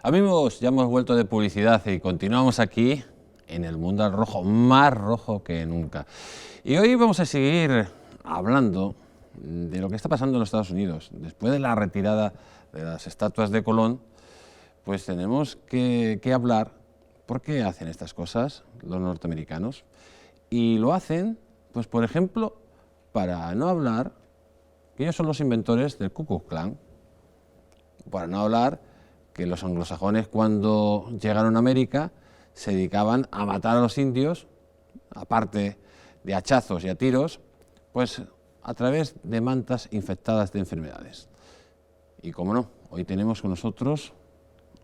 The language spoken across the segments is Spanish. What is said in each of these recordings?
Amigos, ya hemos vuelto de publicidad y continuamos aquí en el mundo al rojo, más rojo que nunca. Y hoy vamos a seguir hablando de lo que está pasando en los Estados Unidos. Después de la retirada de las estatuas de Colón, pues tenemos que hablar por qué hacen estas cosas los norteamericanos. Y lo hacen, pues por ejemplo, para no hablar que ellos son los inventores del Ku Klux Klan, para no hablar que los anglosajones cuando llegaron a América se dedicaban a matar a los indios, aparte de hachazos y a tiros, pues a través de mantas infectadas de enfermedades. Y como no, hoy tenemos con nosotros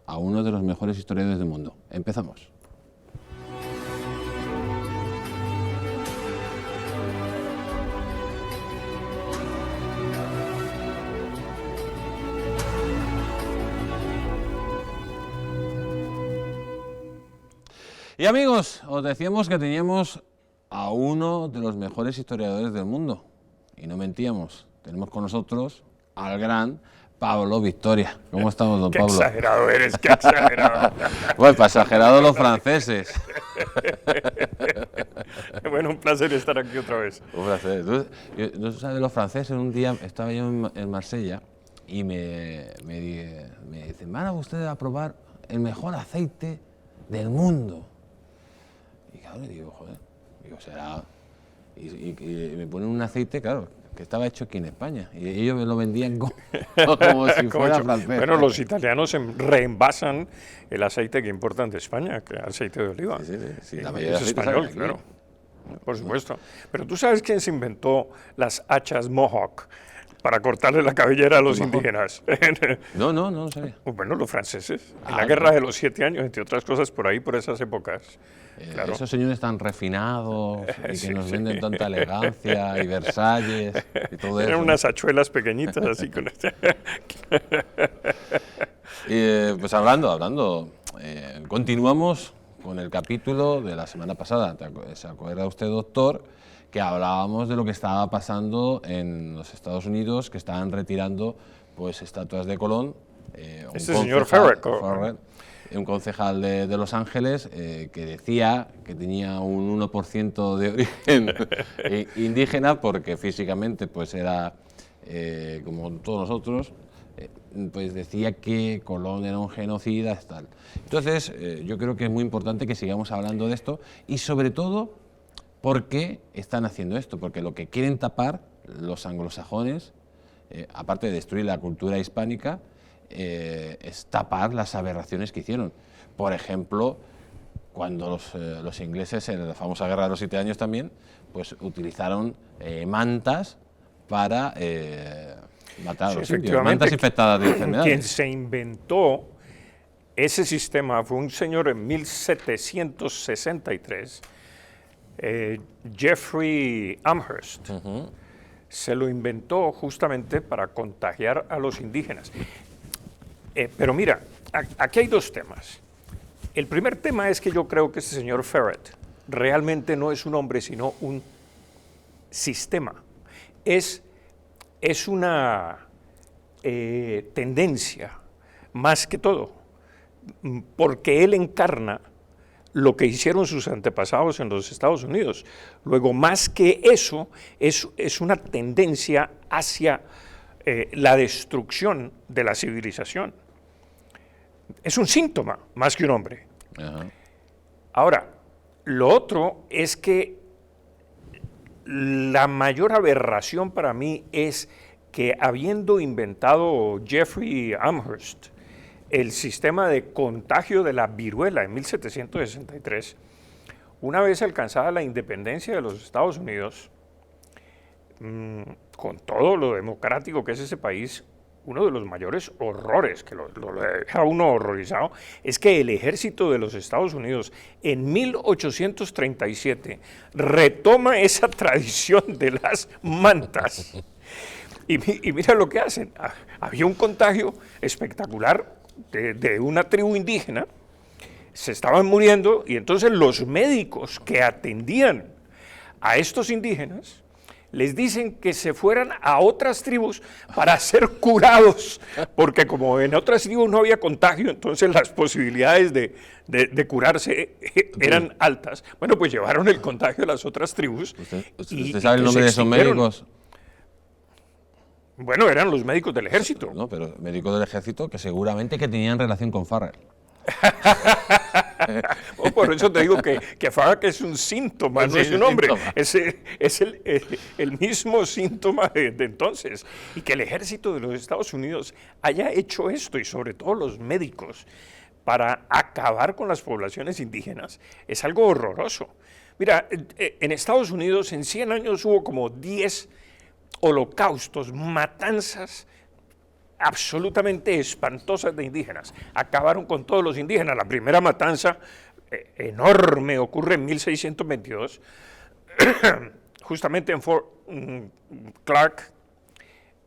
a uno de los mejores historiadores del mundo. Empezamos. Y amigos, os decíamos que teníamos a uno de los mejores historiadores del mundo. Y no mentíamos, tenemos con nosotros al gran Pablo Victoria. ¿Cómo estamos, don Pablo? Qué exagerado eres, qué exagerado. Pues para exagerados los franceses. Bueno, un placer estar aquí otra vez. Un placer. ¿Tú sabes los franceses? Un día estaba yo en Marsella y me dicen, van a ustedes a probar el mejor aceite del mundo. Y claro, digo, joder, será... Y me ponen un aceite, claro, que estaba hecho aquí en España. Y ellos me lo vendían como si fuera francés. Bueno, los italianos reenvasan el aceite que importan de España, que es aceite de oliva. Sí, la mayoría es español, claro. Por supuesto. Pero tú sabes quién se inventó las hachas Mohawk para cortarle la cabellera a los indígenas. No lo sabía. Bueno, los franceses, en la Guerra de los 7 años, entre otras cosas, por ahí, por esas épocas. Claro. Esos señores tan refinados y que nos venden tanta elegancia y Versalles y todo eso. Eran unas hachuelas pequeñitas así con pues hablando, continuamos con el capítulo de la semana pasada. ¿Se acuerda usted, doctor, que hablábamos de lo que estaba pasando en los Estados Unidos, que estaban retirando pues estatuas de Colón? Este señor Ferret, un concejal de Los Ángeles que decía que tenía un 1% de origen indígena porque físicamente pues era como todos nosotros, pues decía que Colón era un genocida, tal. Entonces yo creo que es muy importante que sigamos hablando de esto y sobre todo ¿por qué están haciendo esto? Porque lo que quieren tapar los anglosajones, aparte de destruir la cultura hispánica, es tapar las aberraciones que hicieron. Por ejemplo, cuando los ingleses, en la famosa Guerra de los 7 años también, pues utilizaron mantas para matar a los indios, mantas infectadas de enfermedades. Quien se inventó ese sistema fue un señor en 1763, Jeffrey Amherst. Se lo inventó justamente para contagiar a los indígenas. Pero mira, aquí hay dos temas. El primer tema es que yo creo que este señor Ferret realmente no es un hombre, sino un sistema. Es una tendencia, más que todo, porque él encarna lo que hicieron sus antepasados en los Estados Unidos. Luego, más que eso, es una tendencia hacia la destrucción de la civilización. Es un síntoma, más que un hombre. Ahora, lo otro es que la mayor aberración para mí es que habiendo inventado Jeffrey Amherst el sistema de contagio de la viruela en 1763, una vez alcanzada la independencia de los Estados Unidos, con todo lo democrático que es ese país, uno de los mayores horrores que lo deja uno horrorizado es que el ejército de los Estados Unidos en 1837 retoma esa tradición de las mantas y mira lo que hacen. Había un contagio espectacular de una tribu indígena, se estaban muriendo y entonces los médicos que atendían a estos indígenas les dicen que se fueran a otras tribus para ser curados, porque como en otras tribus no había contagio, entonces las posibilidades de curarse eran altas. Bueno, pues llevaron el contagio a las otras tribus. ¿Usted sabe el nombre de esos médicos? Bueno, eran los médicos del ejército. No, pero médicos del ejército que seguramente que tenían relación con Farrell. Por eso te digo que Farrell es un síntoma, no es un nombre, es el mismo síntoma de entonces. Y que el ejército de los Estados Unidos haya hecho esto, y sobre todo los médicos, para acabar con las poblaciones indígenas, es algo horroroso. Mira, en Estados Unidos en 100 años hubo como 10 holocaustos, matanzas absolutamente espantosas de indígenas. Acabaron con todos los indígenas. La primera matanza enorme ocurre en 1622, justamente en Fort Clark,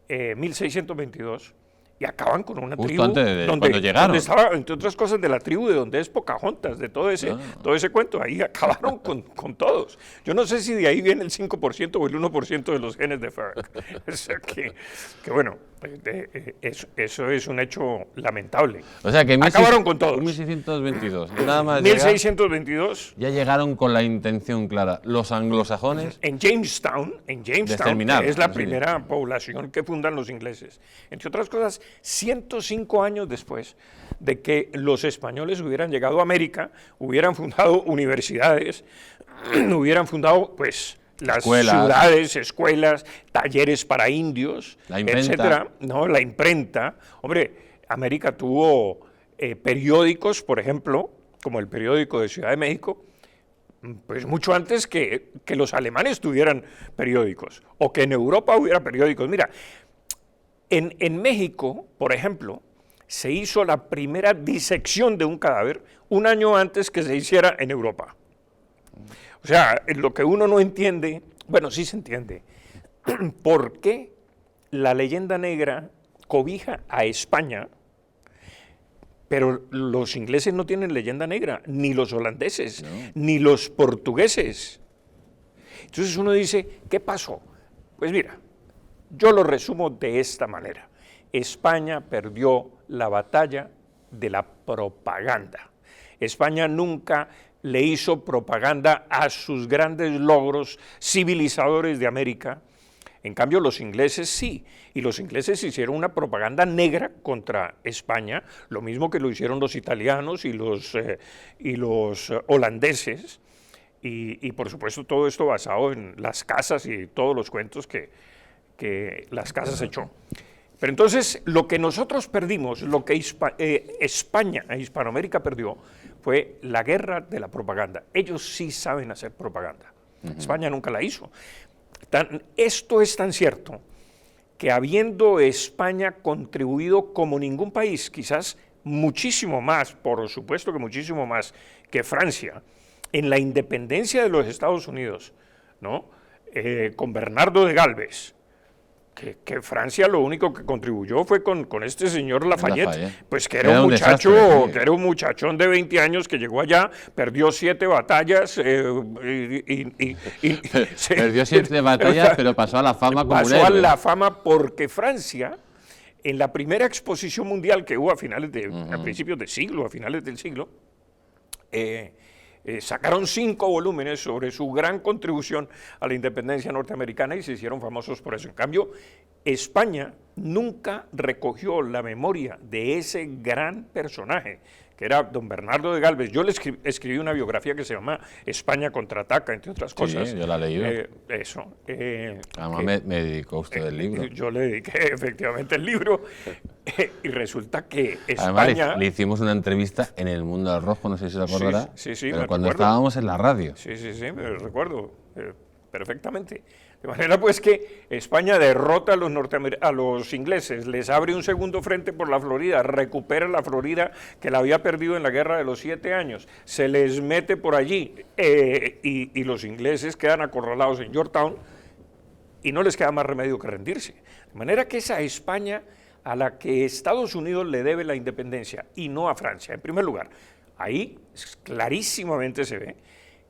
1622, y acaban con una justo tribu antes de cuando llegaron. donde estaba, entre otras cosas, de la tribu de donde es Pocahontas, de todo ese cuento. Ahí acabaron con todos. Yo no sé si de ahí viene el 5% o el 1% de los genes de Farrell. O sea que bueno, eso es un hecho lamentable. O sea que acabaron con todos. 1622, nada más 1622. Ya llegaron con la intención clara. Los anglosajones en Jamestown, que es la primera población que fundan los ingleses. Entre otras cosas, 105 años después de que los españoles hubieran llegado a América, hubieran fundado universidades, hubieran fundado, pues, las ciudades, escuelas, talleres para indios, etcétera, ¿no? La imprenta. Hombre, América tuvo periódicos, por ejemplo, como el periódico de Ciudad de México, pues mucho antes que los alemanes tuvieran periódicos, o que en Europa hubiera periódicos. Mira, en México, por ejemplo, se hizo la primera disección de un cadáver un año antes que se hiciera en Europa. O sea, lo que uno no entiende, bueno, sí se entiende, ¿por qué la leyenda negra cobija a España, pero los ingleses no tienen leyenda negra, ni los holandeses, ni los portugueses? Entonces uno dice, ¿qué pasó? Pues mira, yo lo resumo de esta manera. España perdió la batalla de la propaganda. España nunca le hizo propaganda a sus grandes logros civilizadores de América. En cambio, los ingleses sí, y los ingleses hicieron una propaganda negra contra España, lo mismo que lo hicieron los italianos y los holandeses, y por supuesto todo esto basado en las casas y todos los cuentos que las casas echó. Pero entonces, lo que nosotros perdimos, lo que España e Hispanoamérica perdió, fue la guerra de la propaganda. Ellos sí saben hacer propaganda. España nunca la hizo. Esto es tan cierto que habiendo España contribuido como ningún país, quizás muchísimo más, por supuesto que muchísimo más que Francia, en la independencia de los Estados Unidos, ¿no? Con Bernardo de Galvez, que Francia lo único que contribuyó fue con este señor Lafayette, pues que era un muchacho, desastre, que era un muchachón de 20 años que llegó allá, perdió 7 batallas. Perdió 7 batallas, pero pasó a la fama como un héroe. Pasó a la fama porque Francia, en la primera exposición mundial que hubo a principios de siglo, a finales del siglo, sacaron 5 volúmenes sobre su gran contribución a la independencia norteamericana y se hicieron famosos por eso. En cambio, España nunca recogió la memoria de ese gran personaje, que era don Bernardo de Galvez. Yo le escribí una biografía que se llama España contraataca, entre otras cosas. Sí, yo la leí. Eso. Además me dedicó usted el libro. Yo le dediqué efectivamente el libro y resulta que España... Además le hicimos una entrevista en El Mundo del Rojo, no sé si se acordará, sí, pero cuando estábamos en la radio. Sí, me recuerdo perfectamente. De manera pues que España derrota a los ingleses, les abre un segundo frente por la Florida, recupera la Florida que la había perdido en la Guerra de los 7 años, se les mete por allí y los ingleses quedan acorralados en Yorktown y no les queda más remedio que rendirse. De manera que esa España a la que Estados Unidos le debe la independencia y no a Francia, en primer lugar, ahí clarísimamente se ve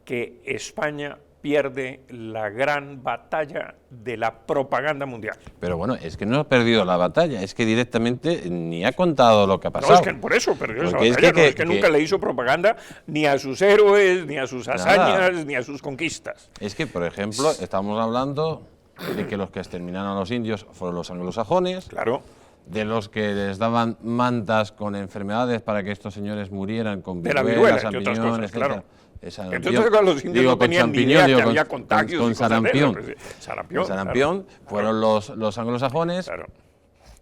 que España pierde la gran batalla de la propaganda mundial. Pero bueno, es que no ha perdido la batalla, es que directamente ni ha contado lo que ha pasado. No, es que por eso perdió esa Porque batalla, es que nunca le hizo propaganda ni a sus héroes, ni a sus hazañas, ni a sus conquistas. Es que, por ejemplo, estamos hablando de que los que exterminaron a los indios fueron los anglosajones. Claro. De los que les daban mantas con enfermedades para que estos señores murieran con de la viruela, viruela, y otras cosas, claro. Entonces los indios no tenían ni idea que había contagios con sarampión. Sarampión, fueron los anglosajones. Claro.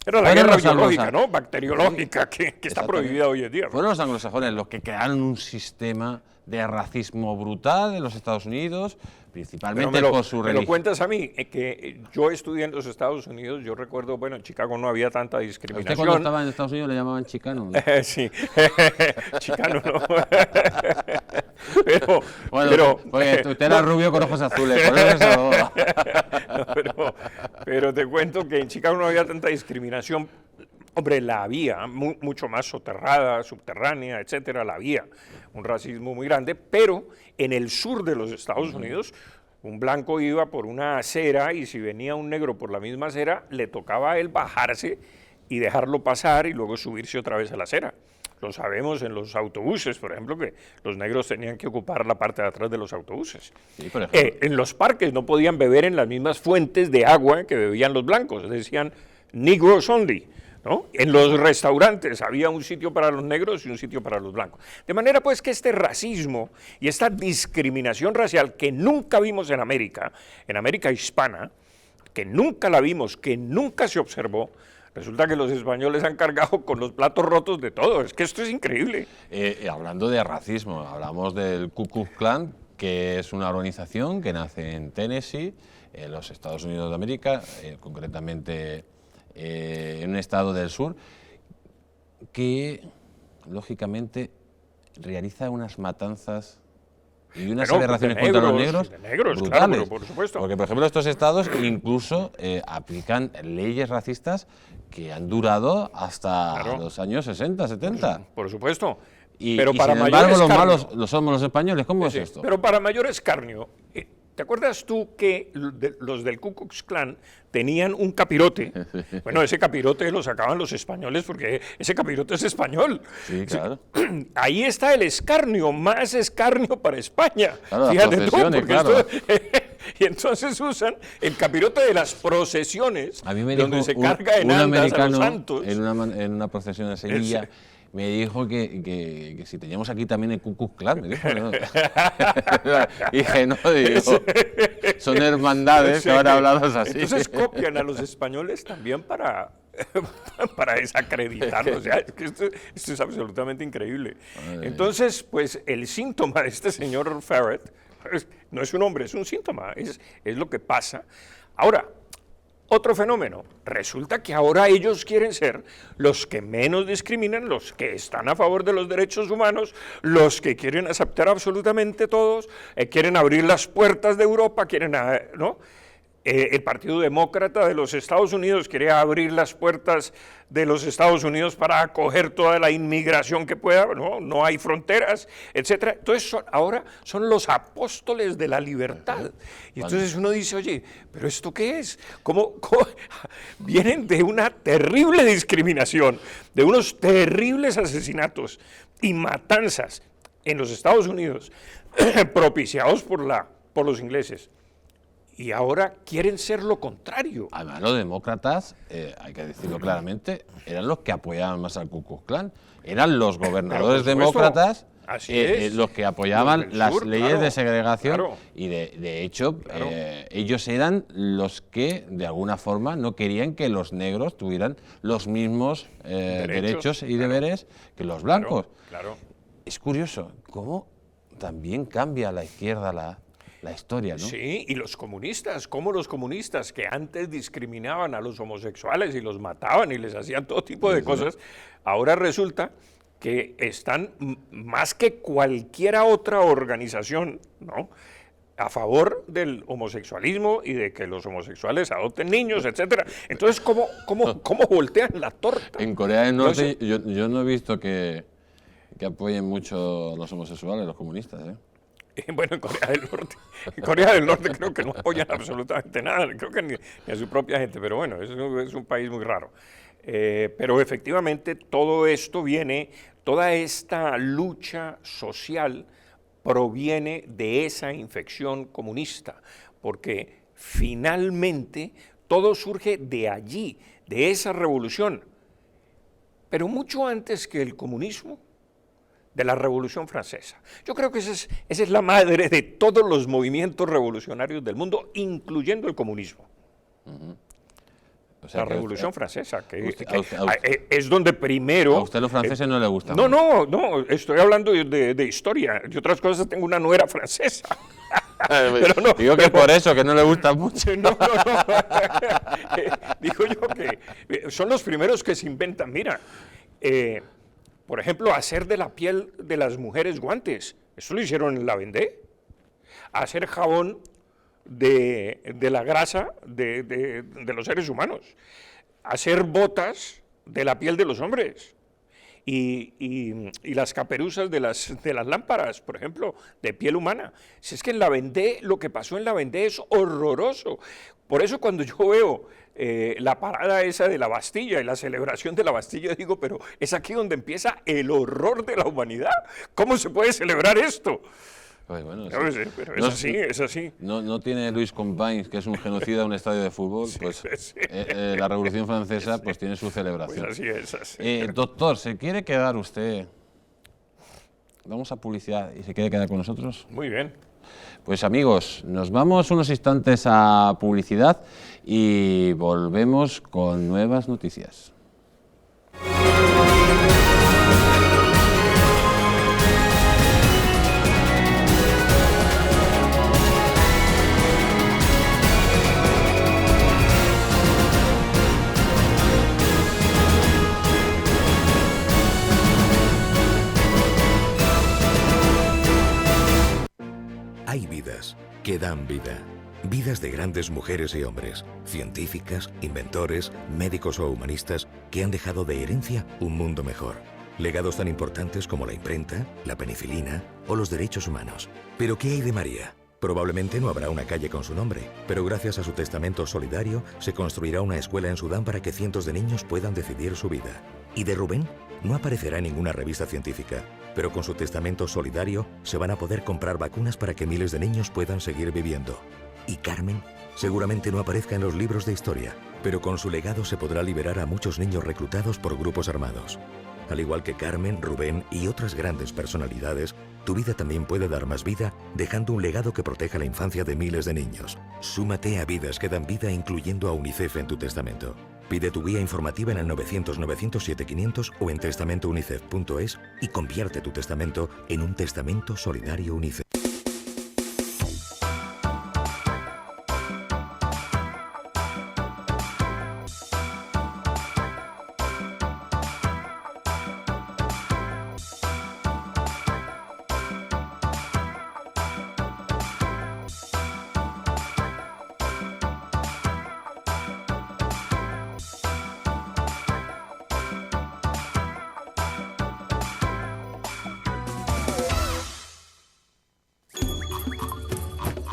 Era la guerra biológica, ¿no? Bacteriológica, que está prohibida hoy en día. Fueron los anglosajones los que crearon un sistema de racismo brutal en los Estados Unidos, principalmente por su religión. Me lo cuentas a mí, que yo estudié en los Estados Unidos, yo recuerdo, bueno, en Chicago no había tanta discriminación. ¿Usted cuando estaba en Estados Unidos le llamaban chicano? ¿No? Sí, chicano no. Porque usted era rubio con ojos azules, por eso pero te cuento que en Chicago no había tanta discriminación. Hombre, la había, mucho más soterrada, subterránea, etcétera, la había, un racismo muy grande, pero en el sur de los Estados Unidos, un blanco iba por una acera y si venía un negro por la misma acera, le tocaba a él bajarse y dejarlo pasar y luego subirse otra vez a la acera. Lo sabemos en los autobuses, por ejemplo, que los negros tenían que ocupar la parte de atrás de los autobuses. Sí, por ejemplo. En los parques no podían beber en las mismas fuentes de agua que bebían los blancos, decían Negroes only. ¿No? En los restaurantes había un sitio para los negros y un sitio para los blancos. De manera pues que este racismo y esta discriminación racial que nunca vimos en América hispana, que nunca la vimos, que nunca se observó, resulta que los españoles han cargado con los platos rotos de todo. Es que esto es increíble. Hablando de racismo, hablamos del Ku Klux Klan, que es una organización que nace en Tennessee, en los Estados Unidos de América, concretamente en un estado del sur, que lógicamente realiza unas matanzas y unas aberraciones contra los negros brutales. Claro, por supuesto. Porque, por ejemplo, estos estados incluso aplican leyes racistas que han durado hasta los años 60, 70. Por supuesto. Pero para sin embargo, los malos somos los españoles. ¿Cómo es esto? Pero para mayor escarnio, ¿te acuerdas tú que los del Ku Klux Klan tenían un capirote? Bueno, ese capirote lo sacaban los españoles porque ese capirote es español. Sí, claro. Ahí está el escarnio, más escarnio para España. Claro, fíjate tú, claro. Y entonces usan el capirote de las procesiones, a mí me dijo donde se carga en andas a los santos. En una procesión en Sevilla, me dijo que si teníamos aquí también el Ku Klux Klan, me dijo, ¿no? Dije, no, digo, son hermandades que ahora hablamos así. Entonces copian a los españoles también para desacreditarlos. O sea, es que esto es absolutamente increíble. Entonces, pues el síntoma de este señor Ferret no es un hombre, es un síntoma, es lo que pasa. Ahora, otro fenómeno, resulta que ahora ellos quieren ser los que menos discriminan, los que están a favor de los derechos humanos, los que quieren aceptar absolutamente todos, quieren abrir las puertas de Europa, ¿no? El Partido Demócrata de los Estados Unidos quiere abrir las puertas de los Estados Unidos para acoger toda la inmigración que pueda, no hay fronteras, etcétera. Entonces ahora son los apóstoles de la libertad. Y entonces uno dice, oye, ¿pero esto qué es? ¿Cómo? Vienen de una terrible discriminación, de unos terribles asesinatos y matanzas en los Estados Unidos, propiciados por los ingleses. Y ahora quieren ser lo contrario. Además, los demócratas, hay que decirlo claramente, eran los que apoyaban más al Ku Klux Klan. Eran los gobernadores demócratas los que apoyaban las leyes de segregación y de hecho ellos eran los que de alguna forma no querían que los negros tuvieran los mismos derechos y deberes que los blancos. Es curioso cómo también cambia la izquierda la historia, ¿no? Sí, y los comunistas, como los comunistas que antes discriminaban a los homosexuales y los mataban y les hacían todo tipo de cosas, ahora resulta que están más que cualquier otra organización, ¿no?, a favor del homosexualismo y de que los homosexuales adopten niños, etcétera. Entonces, ¿cómo voltean la torta? En Corea del Norte yo no he visto que apoyen mucho a los homosexuales, los comunistas, ¿eh? Bueno, en Corea del Norte creo que no apoyan absolutamente nada, creo que ni a su propia gente, pero bueno, es un país muy raro. Pero efectivamente todo esto viene, toda esta lucha social proviene de esa infección comunista, porque finalmente todo surge de allí, de esa revolución, pero mucho antes que el comunismo, de la Revolución Francesa. Yo creo que esa es la madre de todos los movimientos revolucionarios del mundo, incluyendo el comunismo. O sea, la Revolución Francesa, que es donde primero... A usted los franceses no le gustan. No, estoy hablando de historia. Y otras cosas, tengo una nuera francesa. Pero no, digo que por eso, que no le gusta mucho. No. Digo yo que son los primeros que se inventan. Mira, por ejemplo, hacer de la piel de las mujeres guantes. Eso lo hicieron en la Vendée. Hacer jabón de la grasa de los seres humanos. Hacer botas de la piel de los hombres. Y las caperuzas de las lámparas, por ejemplo, de piel humana. Si es que en la Vendée, lo que pasó en la Vendée es horroroso. Por eso cuando yo veo la parada esa de la Bastilla y la celebración de la Bastilla, digo, pero es aquí donde empieza el horror de la humanidad. ¿Cómo se puede celebrar esto? Pues bueno, sí. Pero es así. No tiene Luis Companys, que es un genocida de un estadio de fútbol, pues sí. La Revolución Francesa pues tiene su celebración. Pues así es. Doctor, ¿se quiere quedar usted? Vamos a publicidad y se quiere quedar con nosotros. Muy bien. Pues amigos, nos vamos unos instantes a publicidad y volvemos con nuevas noticias. Hay vidas que dan vida. Vidas de grandes mujeres y hombres, científicas, inventores, médicos o humanistas que han dejado de herencia un mundo mejor. Legados tan importantes como la imprenta, la penicilina o los derechos humanos. ¿Pero qué hay de María? Probablemente no habrá una calle con su nombre, pero gracias a su testamento solidario se construirá una escuela en Sudán para que cientos de niños puedan decidir su vida. ¿Y de Rubén? No aparecerá en ninguna revista científica, pero con su testamento solidario se van a poder comprar vacunas para que miles de niños puedan seguir viviendo. ¿Y Carmen? Seguramente no aparezca en los libros de historia, pero con su legado se podrá liberar a muchos niños reclutados por grupos armados. Al igual que Carmen, Rubén y otras grandes personalidades, tu vida también puede dar más vida dejando un legado que proteja la infancia de miles de niños. Súmate a Vidas que dan vida incluyendo a UNICEF en tu testamento. Pide tu guía informativa en el 900-900-7500 o en testamentounicef.es y convierte tu testamento en un testamento solidario UNICEF.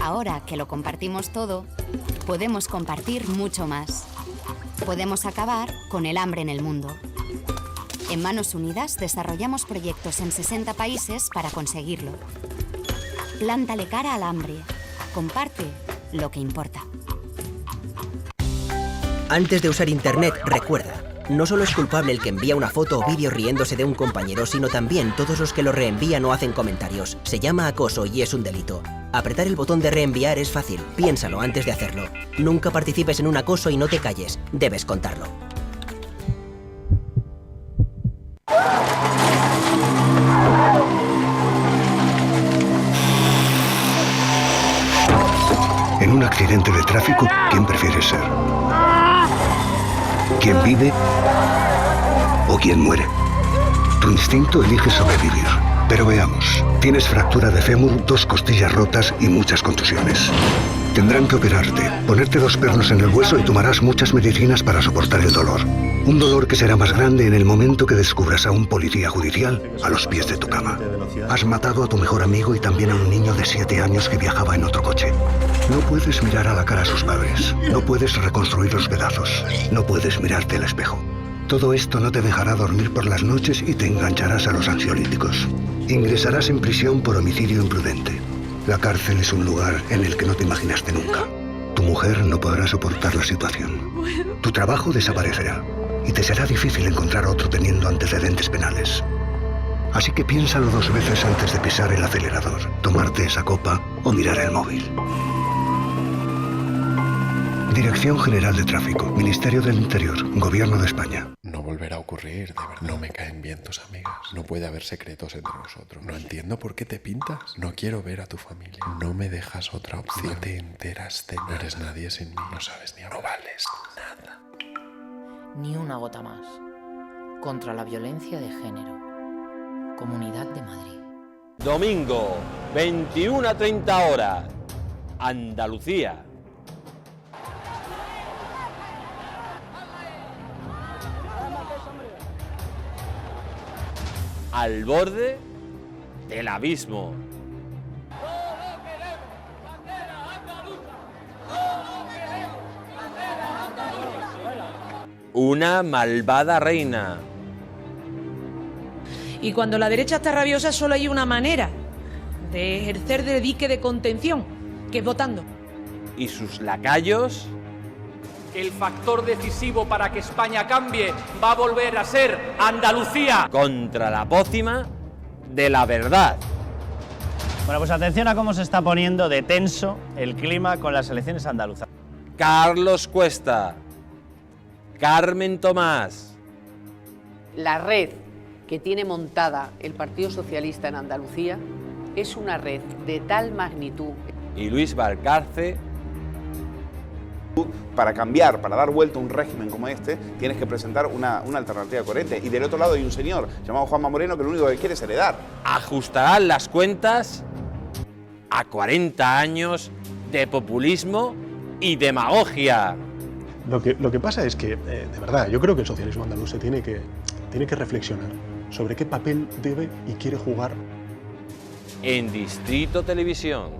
Ahora que lo compartimos todo, podemos compartir mucho más. Podemos acabar con el hambre en el mundo. En Manos Unidas desarrollamos proyectos en 60 países para conseguirlo. Plántale cara al hambre. Comparte lo que importa. Antes de usar Internet, recuerda, no solo es culpable el que envía una foto o vídeo riéndose de un compañero, sino también todos los que lo reenvían o hacen comentarios. Se llama acoso y es un delito. Apretar el botón de reenviar es fácil, piénsalo antes de hacerlo. Nunca participes en un acoso y no te calles, debes contarlo. En un accidente de tráfico, ¿quién prefieres ser? ¿Quién vive o quién muere? Tu instinto elige sobrevivir. Pero veamos, tienes fractura de fémur, 2 costillas rotas y muchas contusiones. Tendrán que operarte, ponerte 2 pernos en el hueso y tomarás muchas medicinas para soportar el dolor. Un dolor que será más grande en el momento que descubras a un policía judicial a los pies de tu cama. Has matado a tu mejor amigo y también a un niño de 7 años que viajaba en otro coche. No puedes mirar a la cara a sus padres. No puedes reconstruir los pedazos. No puedes mirarte al espejo. Todo esto no te dejará dormir por las noches y te engancharás a los ansiolíticos. Ingresarás en prisión por homicidio imprudente. La cárcel es un lugar en el que no te imaginaste nunca. Tu mujer no podrá soportar la situación. Tu trabajo desaparecerá y te será difícil encontrar otro teniendo antecedentes penales. Así que piénsalo 2 veces antes de pisar el acelerador, tomarte esa copa o mirar el móvil. Dirección General de Tráfico, Ministerio del Interior, Gobierno de España. No volverá a ocurrir, de verdad. No me caen bien tus amigas. No puede haber secretos entre nosotros. No entiendo por qué te pintas. No quiero ver a tu familia. No me dejas otra opción. No te enteras de nada. No eres nadie sin mí. No sabes ni hablar. No vales nada. Ni una gota más. Contra la violencia de género. Comunidad de Madrid. Domingo, 21 a 30 horas. Andalucía. Al borde del abismo. Una malvada reina. Y cuando la derecha está rabiosa solo hay una manera de ejercer de dique de contención, que es votando. Y sus lacayos. El factor decisivo para que España cambie va a volver a ser Andalucía. Contra la pócima de la verdad. Bueno, pues atención a cómo se está poniendo de tenso el clima con las elecciones andaluzas. Carlos Cuesta. Carmen Tomás. La red que tiene montada el Partido Socialista en Andalucía es una red de tal magnitud. Y Luis Valcarce. Para cambiar, para dar vuelta a un régimen como este, tienes que presentar una alternativa coherente. Y del otro lado hay un señor llamado Juanma Moreno que lo único que quiere es heredar. Ajustarán las cuentas a 40 años de populismo y demagogia. Lo que pasa es que, de verdad, yo creo que el socialismo andaluz tiene que reflexionar sobre qué papel debe y quiere jugar. En Distrito Televisión.